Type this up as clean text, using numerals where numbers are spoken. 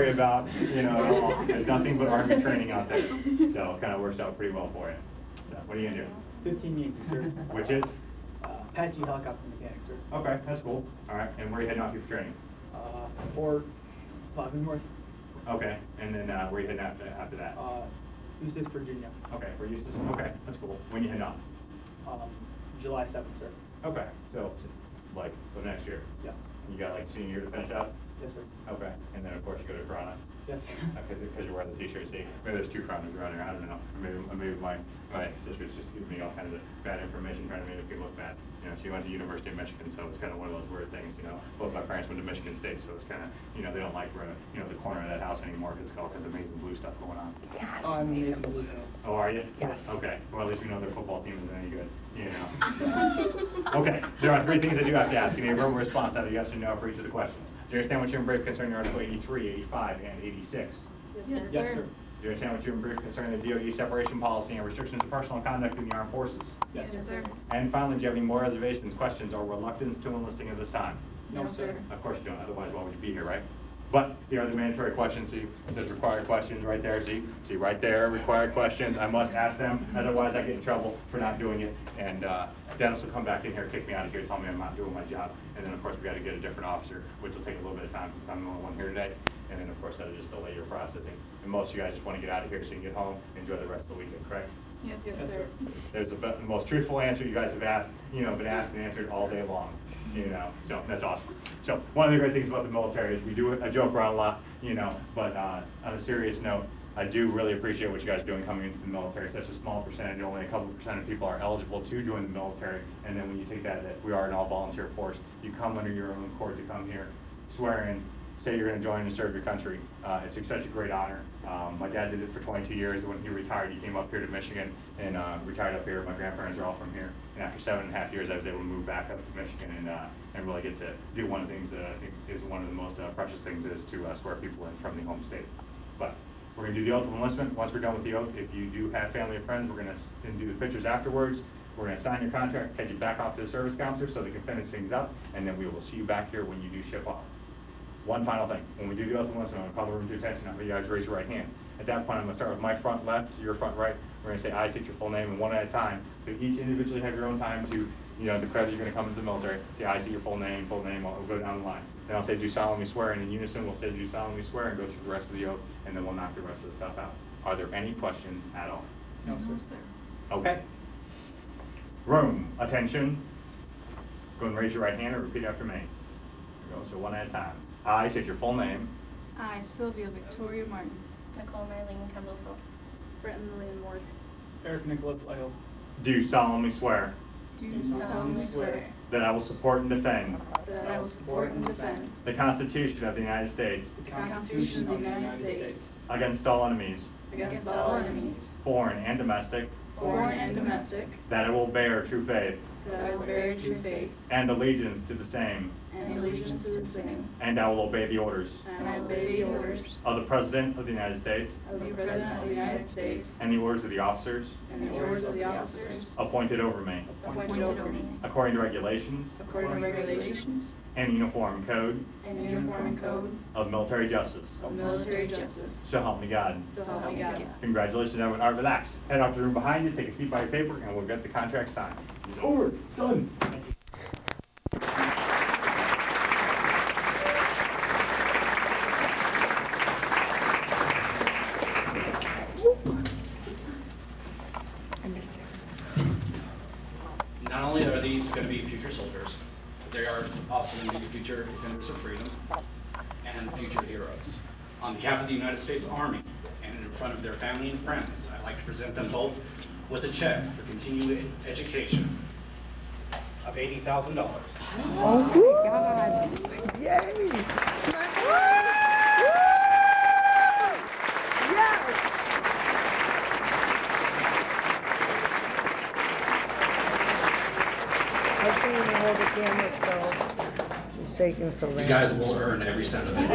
worry about, you know, at all. There's nothing but Army training out there. So it kind of works out pretty well for you. So what are you going to do? 15 Yankee, sir. Which is? Apache helicopter mechanic, sir. Okay, that's cool. All right, and where are you heading off to for training? Fort Leavenworth. Okay, and then where are you heading after that? Eustis, Virginia. Okay, for Eustis. Okay, that's cool. When you heading off? July 7th, sir. Okay, so like for next year? Yeah. You got like senior year to finish up? Yes, sir. Okay, and then of course you go to Toronto. Yes, sir. Because you're wearing the t-shirt. See, maybe there's two Torontos around here. I don't know. Maybe my sister's just giving me all kinds of bad information, trying to make me look bad. You know, she went to University of Michigan, so it's kind of one of those weird things. You know, both my parents went to Michigan State, so it's kind of, you know, they don't like the corner of that house anymore because it's got all kinds of amazing blue stuff going on. Yes. Oh, I'm amazing blue. Oh, are you? Yes. Okay. Well, at least you know their football team isn't any good. You know. Okay. There are three things I do have to ask. Give me a verbal response out of yes or no for each of the questions. Do you understand what you're in brief concerning Article 83, 85, and 86? Yes, sir. Yes, sir. Do you understand what you're in brief concerning the DOE separation policy and restrictions of personal conduct in the armed forces? Yes, Sir. And finally, do you have any more reservations, questions, or reluctance to enlisting at this time? No, sir. Of course you don't, otherwise why would you be here, right? But here are the mandatory questions. See, it says required questions right there. See right there, required questions. I must ask them, otherwise I get in trouble for not doing it. And Dennis will come back in here, kick me out of here, tell me I'm not doing my job. And then of course we got to get a different officer, which will take a little bit of time since I'm the only one here today. And then of course that'll just delay your processing. And most of you guys just want to get out of here so you can get home, enjoy the rest of the weekend, correct? Yes, Yes, sir. sir. There's the most truthful answer you guys have asked, you know, been asked and answered all day long, you know, so that's awesome. So one of the great things about the military is we do a joke around a lot, you know, but on a serious note, I do really appreciate what you guys are doing coming into the military. Such a small percentage, only a couple % of people are eligible to join the military, and then when you take that we are an all-volunteer force, you come under your own accord to come here, swear in, say you're going to join and serve your country. It's such a great honor. My dad did it for 22 years. When he retired, he came up here to Michigan and retired up here. My grandparents are all from here. And after 7.5 years, I was able to move back up to Michigan and really get to do one of the things that I think is one of the most precious things is to swear people in from the home state. But we're going to do the oath of enlistment. Once we're done with the oath, if you do have family or friends, we're going to do the pictures afterwards. We're going to sign your contract, head you back off to the service counselor so they can finish things up, and then we will see you back here when you do ship off. One final thing, when we do the oath of enlistment, I'm going to call the room to attention. I'm going to have you guys raise your right hand. At that point, I'm going to start with my front left to your front right. We're going to say, I state your full name, and one at a time. So each individually have your own time to, you know, declare that you're going to come into the military. Say, I state your full name, we'll go down the line. Then I'll say, do solemnly swear, and in unison, we'll say, do solemnly swear, and go through the rest of the oath, and then we'll knock the rest of the stuff out. Are there any questions at all? No, No, sir. sir. Okay. Room, attention. Go and raise your right hand and repeat after me. Here we go, so one at a time. I state your full name. I, Sylvia Victoria Martin. Nicole Marlene Campbell. Brenton Lynn Ward. Eric Nicholas Lytle. Do solemnly swear Do solemnly swear that I will support and defend that I will support and defend the Constitution of the United States the Constitution of the United States against all enemies, against all enemies, foreign and domestic, foreign and domestic, that I will bear true faith that I will bear true faith and allegiance to the same, and allegiance to the same, and I will obey the orders and I will obey the orders of the President of the United States of the President of the United States and the orders of the officers and the orders of the officers appointed over me, appointed over me, according to regulations according to regulations and uniform code and uniform and code of military justice. of military justice. So help me God. So help me God. Congratulations, everyone. All right, relax. Head off to the room behind you, take a seat by your paper, and we'll get the contract signed. It's over. It's done. Thank you. Not only are these going to be future soldiers, but they are also going to be future defenders of freedom and future heroes. On behalf of the United States Army and in front of their family and friends, I'd like to present them both with a check for continuing education of $80,000. Oh my God. Yay. Yes. I can't even hold the camera, so she's shaking so bad. You guys will earn every cent of it.